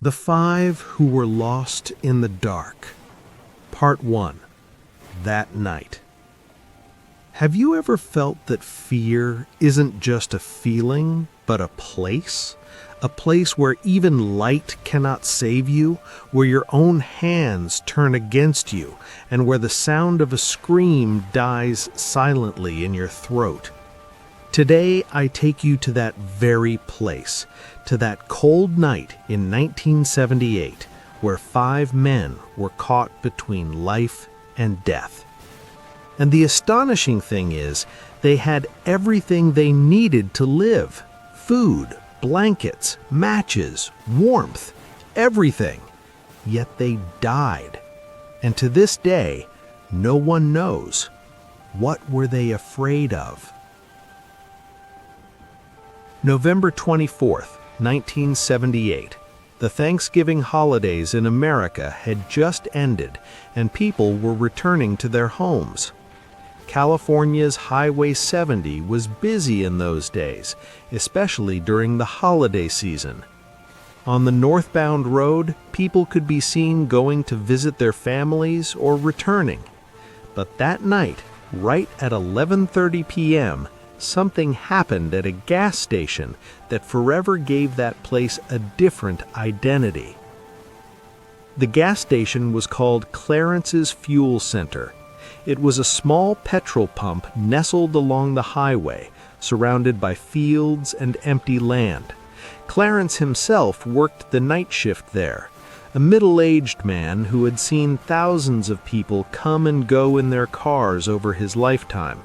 The Five Who Were Lost in the Dark. Part 1. That Night. Have you ever felt that fear isn't just a feeling, but a place? A place where even light cannot save you, where your own hands turn against you, and where the sound of a scream dies silently in your throat. Today, I take you to that very place, to that cold night in 1978, where 5 men were caught between life and death. And the astonishing thing is, they had everything they needed to live: food, blankets, matches, warmth, everything. Yet they died. And to this day, no one knows. What were they afraid of? November 24th, 1978. The Thanksgiving holidays in America had just ended, and people were returning to their homes. California's Highway 70 was busy in those days, especially during the holiday season. On the northbound road, people could be seen going to visit their families or returning. But that night, right at 11:30 p.m., something happened at a gas station that forever gave that place a different identity. The gas station was called Clarence's Fuel Center. It was a small petrol pump nestled along the highway, surrounded by fields and empty land. Clarence himself worked the night shift there, a middle-aged man who had seen thousands of people come and go in their cars over his lifetime.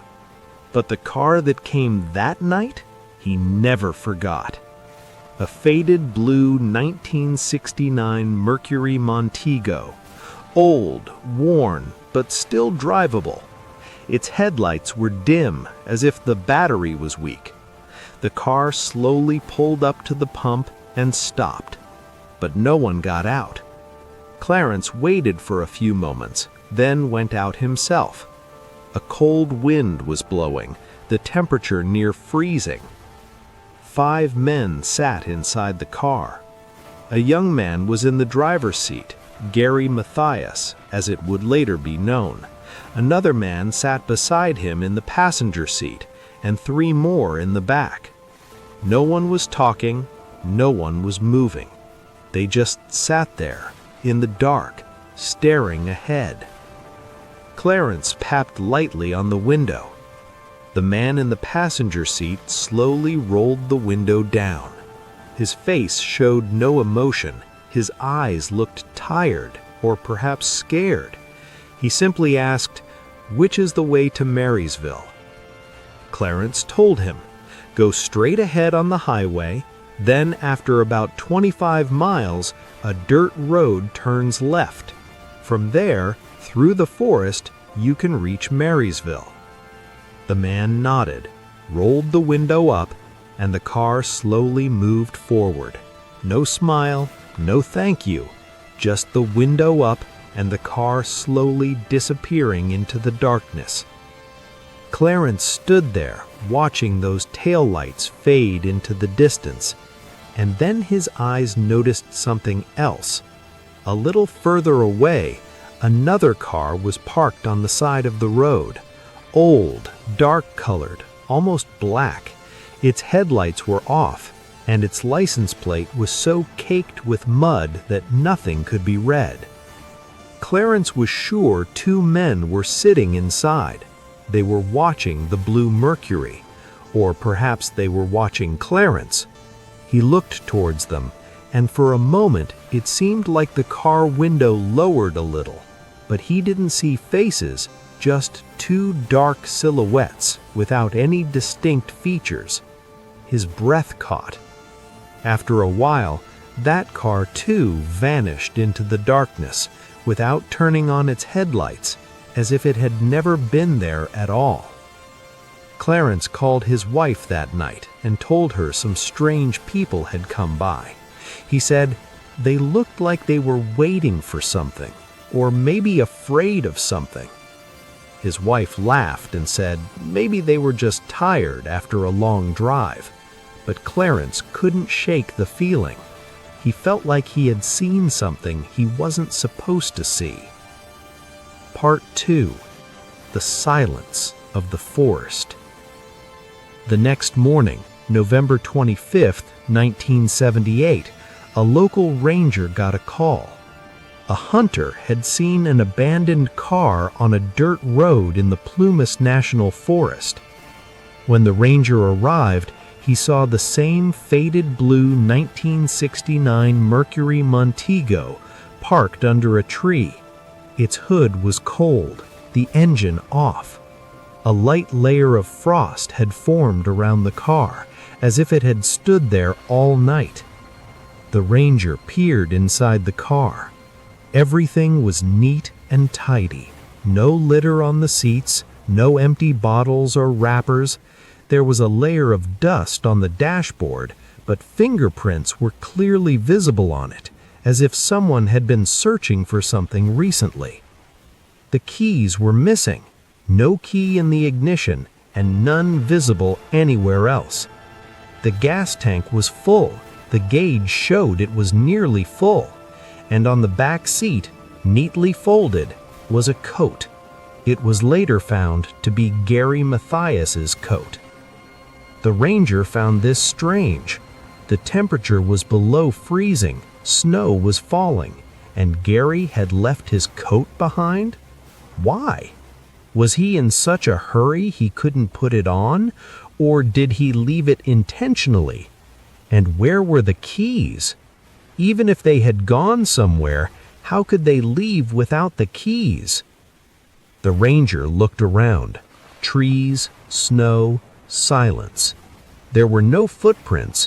But the car that came that night, he never forgot. A faded blue 1969 Mercury Montego, old, worn, but still drivable. Its headlights were dim, as if the battery was weak. The car slowly pulled up to the pump and stopped, but no one got out. Clarence waited for a few moments, then went out himself. A cold wind was blowing, the temperature near freezing. 5 men sat inside the car. A young man was in the driver's seat, Gary Mathias, as it would later be known. Another man sat beside him in the passenger seat, and 3 more in the back. No one was talking, no one was moving. They just sat there, in the dark, staring ahead. Clarence tapped lightly on the window. The man in the passenger seat slowly rolled the window down. His face showed no emotion. His eyes looked tired, or perhaps scared. He simply asked, "Which is the way to Marysville?" Clarence told him, "Go straight ahead on the highway, then after about 25 miles, a dirt road turns left. From there, through the forest, you can reach Marysville." The man nodded, rolled the window up, and the car slowly moved forward. No smile, no thank you, just the window up and the car slowly disappearing into the darkness. Clarence stood there, watching those taillights fade into the distance, and then his eyes noticed something else. A little further away, another car was parked on the side of the road. Old, dark-colored, almost black. Its headlights were off, and its license plate was so caked with mud that nothing could be read. Clarence was sure 2 men were sitting inside. They were watching the blue Mercury, or perhaps they were watching Clarence. He looked towards them, and for a moment it seemed like the car window lowered a little. But he didn't see faces, just 2 dark silhouettes without any distinct features. His breath caught. After a while, that car too vanished into the darkness without turning on its headlights, as if it had never been there at all. Clarence called his wife that night and told her some strange people had come by. He said they looked like they were waiting for something, or maybe afraid of something. His wife laughed and said maybe they were just tired after a long drive, but Clarence couldn't shake the feeling. he felt like he had seen something he wasn't supposed to see. Part 2. The Silence of the Forest. The next morning, November 25th, 1978, a local ranger got a call. A hunter had seen an abandoned car on a dirt road in the Plumas National Forest. When the ranger arrived, he saw the same faded blue 1969 Mercury Montego parked under a tree. Its hood was cold, the engine off. A light layer of frost had formed around the car, as if it had stood there all night. The ranger peered inside the car. Everything was neat and tidy. No litter on the seats, no empty bottles or wrappers. There was a layer of dust on the dashboard, but fingerprints were clearly visible on it, as if someone had been searching for something recently. The keys were missing. No key in the ignition, and none visible anywhere else. The gas tank was full. The gauge showed it was nearly full. And on the back seat, neatly folded, was a coat. It was later found to be Gary Mathias's coat. The ranger found this strange. The temperature was below freezing, snow was falling, and Gary had left his coat behind? Why? Was he in such a hurry he couldn't put it on, or did he leave it intentionally? And where were the keys? Even if they had gone somewhere, how could they leave without the keys? The ranger looked around. Trees, snow, silence. There were no footprints,